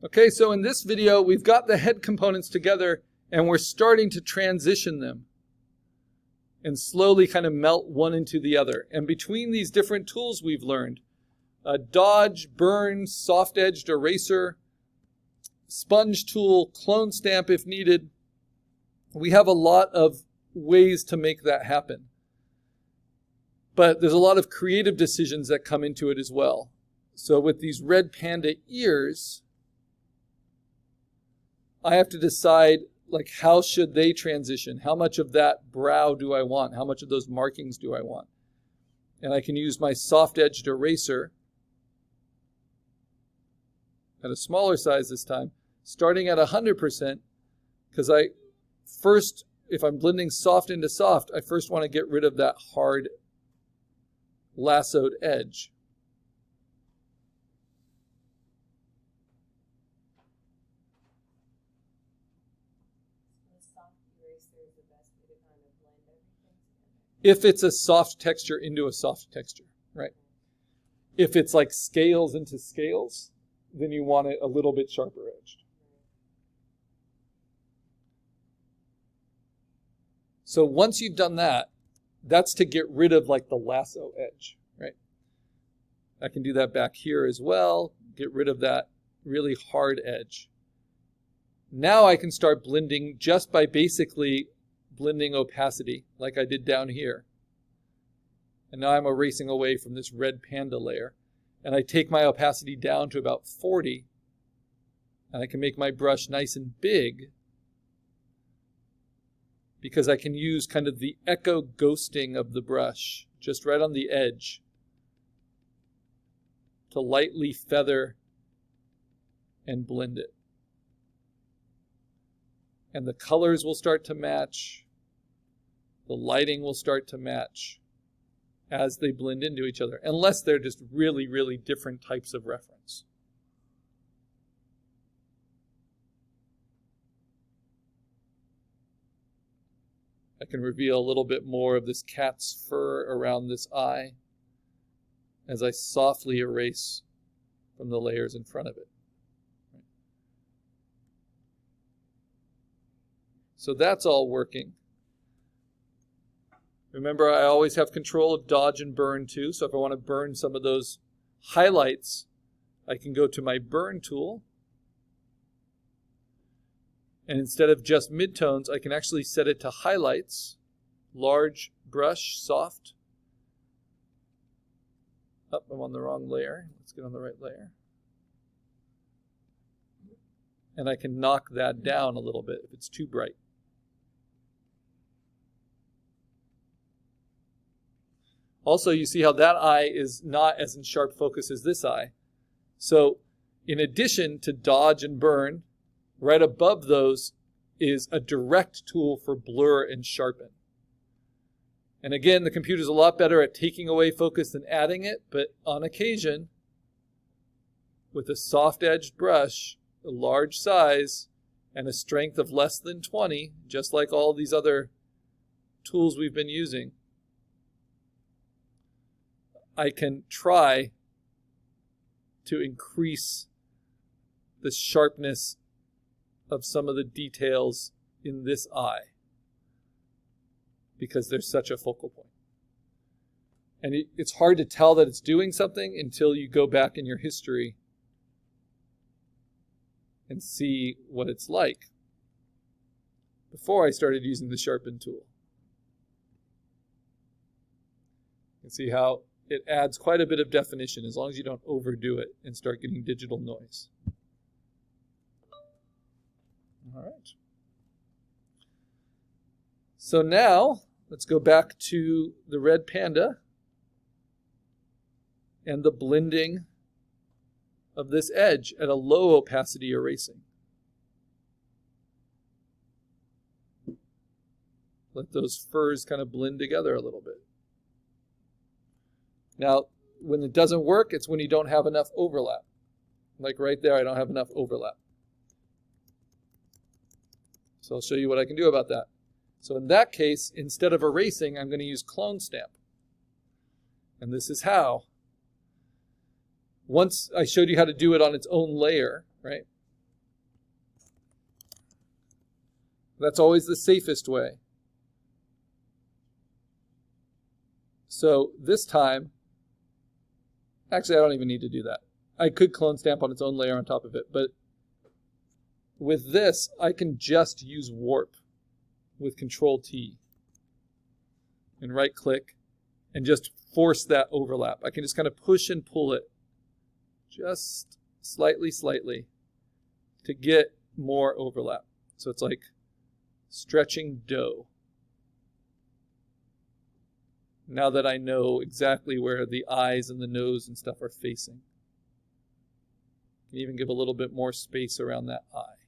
Okay, so in this video, we've got the head components together and we're starting to transition them and slowly kind of melt one into the other. And between these different tools we've learned, dodge, burn, soft-edged eraser, sponge tool, clone stamp if needed, we have a lot of ways to make that happen. But there's a lot of creative decisions that come into it as well. So with these red panda ears, I have to decide, like, how should they transition? How much of that brow do I want? How much of those markings do I want? And I can use my soft-edged eraser at a smaller size this time, starting at 100%, because if I'm blending soft into soft, I first want to get rid of that hard lassoed edge. If it's a soft texture into a soft texture, right? If it's like scales into scales, then you want it a little bit sharper edged. So once you've done that, that's to get rid of like the lasso edge, right? I can do that back here as well, get rid of that really hard edge. Now I can start blending just by basically blending opacity like I did down here. And now I'm erasing away from this red panda layer. And I take my opacity down to about 40. And I can make my brush nice and big because I can use kind of the echo ghosting of the brush just right on the edge to lightly feather and blend it. And the colors will start to match. The lighting will start to match as they blend into each other, unless they're just really, really different types of reference. I can reveal a little bit more of this cat's fur around this eye as I softly erase from the layers in front of it. So that's all working. Remember, I always have control of dodge and burn too. So if I want to burn some of those highlights, I can go to my burn tool. And instead of just midtones, I can actually set it to highlights. Large brush, soft. Oh, I'm on the wrong layer. Let's get on the right layer. And I can knock that down a little bit if it's too bright. Also, you see how that eye is not as in sharp focus as this eye. So in addition to dodge and burn, right above those is a direct tool for blur and sharpen. And again, the computer's a lot better at taking away focus than adding it, but on occasion, with a soft-edged brush, a large size, and a strength of less than 20, just like all these other tools we've been using, I can try to increase the sharpness of some of the details in this eye because there's such a focal point. And it's hard to tell that it's doing something until you go back in your history and see what it's like before I started using the sharpen tool. You can see how it adds quite a bit of definition as long as you don't overdo it and start getting digital noise. All right. So now let's go back to the red panda and the blending of this edge at a low opacity erasing. Let those furs kind of blend together a little bit. Now, when it doesn't work, it's when you don't have enough overlap. Like right there, I don't have enough overlap. So I'll show you what I can do about that. So in that case, instead of erasing, I'm going to use clone stamp. And this is how. Once I showed you how to do it on its own layer, right? That's always the safest way. So this time, actually I don't even need to do that. I could clone stamp on its own layer on top of it, but with this, I can just use warp with Control T and right click and just force that overlap. I can just kind of push and pull it just slightly to get more overlap. So it's like stretching dough. Now that I know exactly where the eyes and the nose and stuff are facing. I can even give a little bit more space around that eye.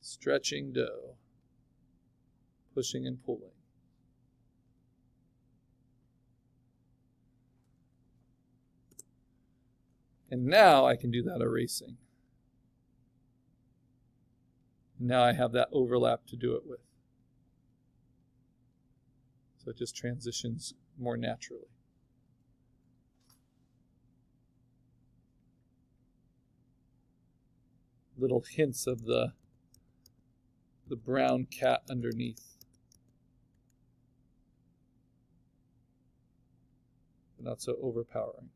Stretching dough. Pushing and pulling. And now I can do that erasing. Now I have that overlap to do it with. So it just transitions more naturally. Little hints of the brown cat underneath. But not so overpowering.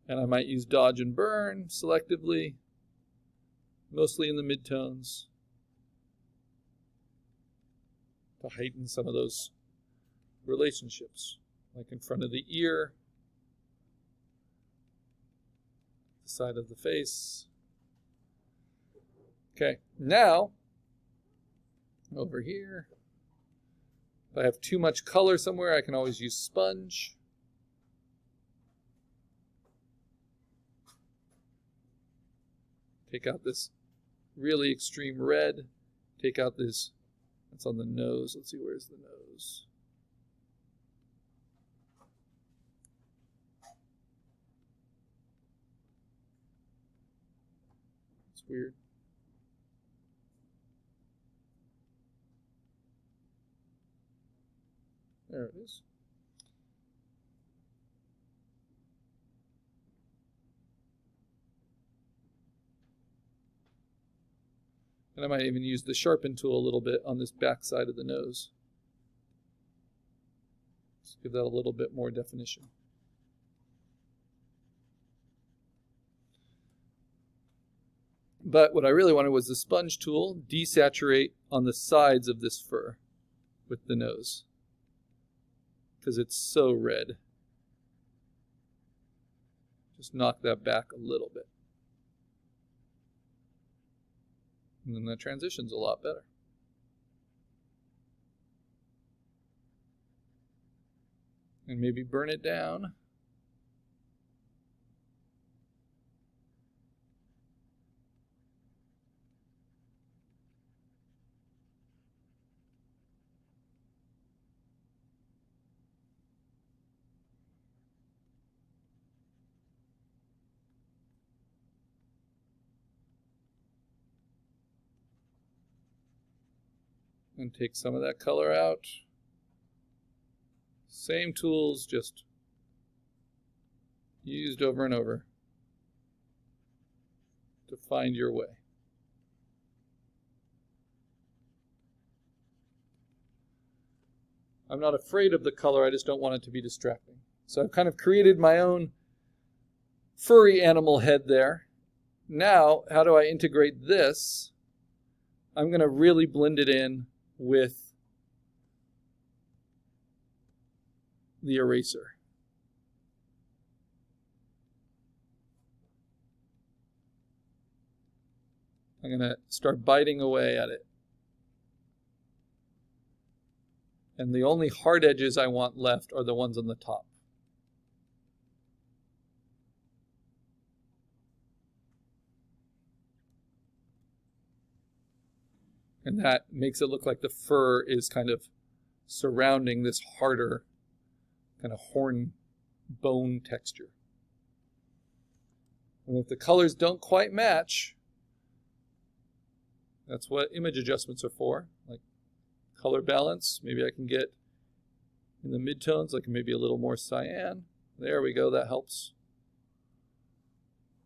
And I might use dodge and burn selectively, mostly in the midtones, to heighten some of those relationships, like in front of the ear, the side of the face. Okay, now, over here, if I have too much color somewhere, I can always use sponge. Take out this really extreme red. Take out this, that's on the nose. Let's see, where's the nose? It's weird. There it is. And I might even use the sharpen tool a little bit on this back side of the nose. Just give that a little bit more definition. But what I really wanted was the sponge tool, desaturate on the sides of this fur with the nose, because it's so red. Just knock that back a little bit. And then the transition's a lot better. And maybe burn it down. And take some of that color out. Same tools, just used over and over to find your way. I'm not afraid of the color, I just don't want it to be distracting. So I've kind of created my own furry animal head there. Now, how do I integrate this? I'm going to really blend it in with the eraser. I'm going to start biting away at it. And the only hard edges I want left are the ones on the top. And that makes it look like the fur is kind of surrounding this harder kind of horn bone texture. And if the colors don't quite match, that's what image adjustments are for, like color balance. Maybe I can get In the midtones, like maybe a little more cyan. There we go, that helps.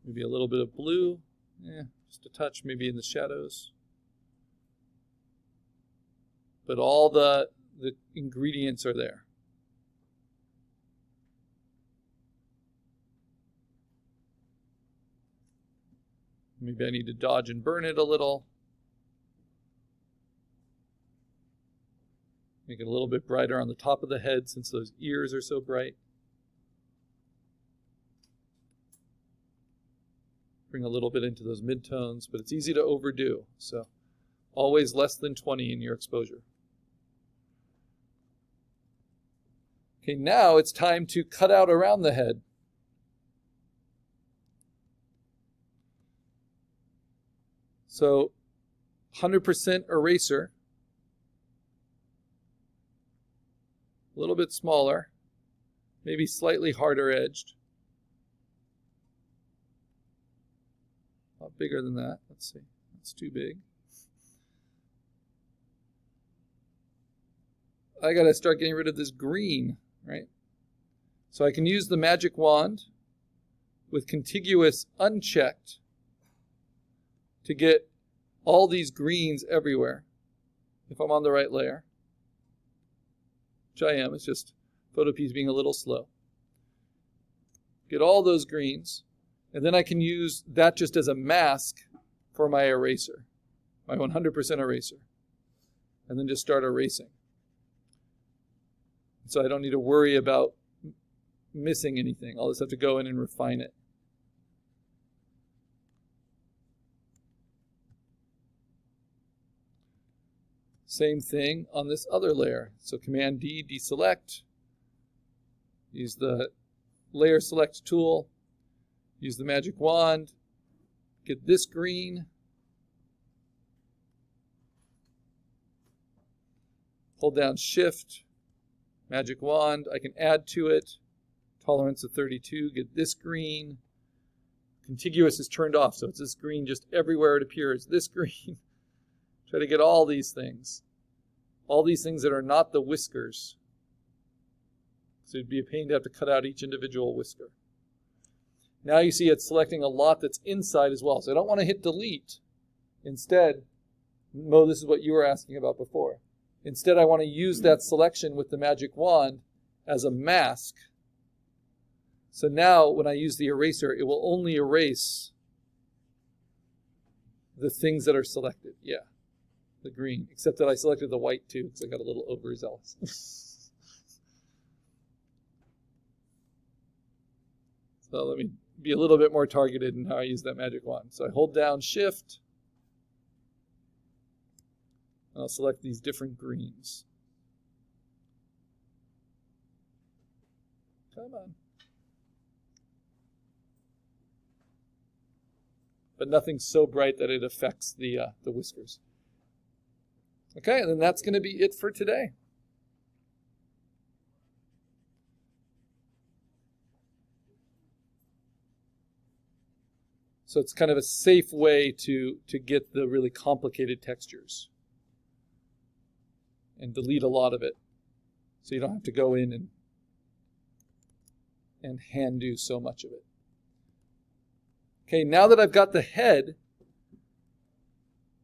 Maybe a little bit of blue. Yeah, just a touch maybe in the shadows. But all the ingredients are there. Maybe I need to dodge and burn it a little. Make it a little bit brighter on the top of the head since those ears are so bright. Bring a little bit into those midtones, but it's easy to overdo. So always less than 20 in your exposure. Okay, now it's time to cut out around the head. So 100% eraser. A little bit smaller, maybe slightly harder edged. A lot bigger than that. Let's see. That's too big. I got to start getting rid of this green, right? So I can use the magic wand with contiguous unchecked to get all these greens everywhere if I'm on the right layer. Which I am. It's just Photopea being a little slow. Get all those greens, and then I can use that just as a mask for my eraser, my 100% eraser, and then just start erasing. So I don't need to worry about missing anything. I'll just have to go in and refine it. Same thing on this other layer. So Command D, deselect. Use the layer select tool. Use the magic wand. Get this green. Hold down Shift. Magic wand. I can add to it. Tolerance of 32. Get this green. Contiguous is turned off, so it's this green just everywhere it appears. This green. Try to get all these things. All these things that are not the whiskers. So it'd be a pain to have to cut out each individual whisker. Now you see it's selecting a lot that's inside as well. So I don't want to hit delete. Instead, Mo, this is what you were asking about before. Instead, I want to use that selection with the magic wand as a mask. So now when I use the eraser, it will only erase the things that are selected. Yeah. The green, except that I selected the white too because I got a little overzealous. So let me be a little bit more targeted in how I use that magic wand. So I hold down Shift, and I'll select these different greens. Come on. But nothing so bright that it affects the whiskers. Okay, and then that's going to be it for today. So it's kind of a safe way to get the really complicated textures and delete a lot of it. So you don't have to go in and hand do so much of it. Okay, now that I've got the head,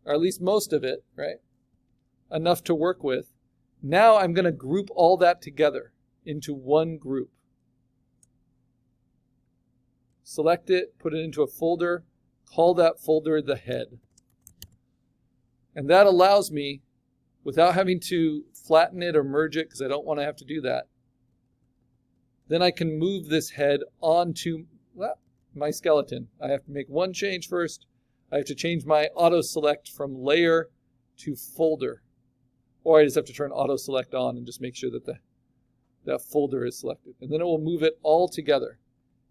or at least most of it, right? Enough to work with. Now I'm going to group all that together into one group. Select it, put it into a folder, call that folder the head. And that allows me, without having to flatten it or merge it, because I don't want to have to do that, then I can move this head onto my skeleton. I have to make one change first. I have to change my auto select from layer to folder. Or I just have to turn auto select on and just make sure that that folder is selected. And then it will move it all together.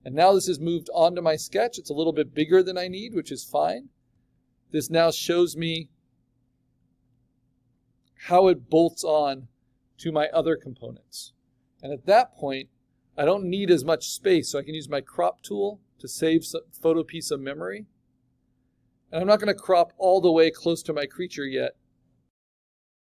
And now this is moved onto my sketch. It's a little bit bigger than I need, which is fine. This now shows me how it bolts on to my other components. And at that point, I don't need as much space, so I can use my crop tool to save some Photopea some memory. And I'm not going to crop all the way close to my creature yet,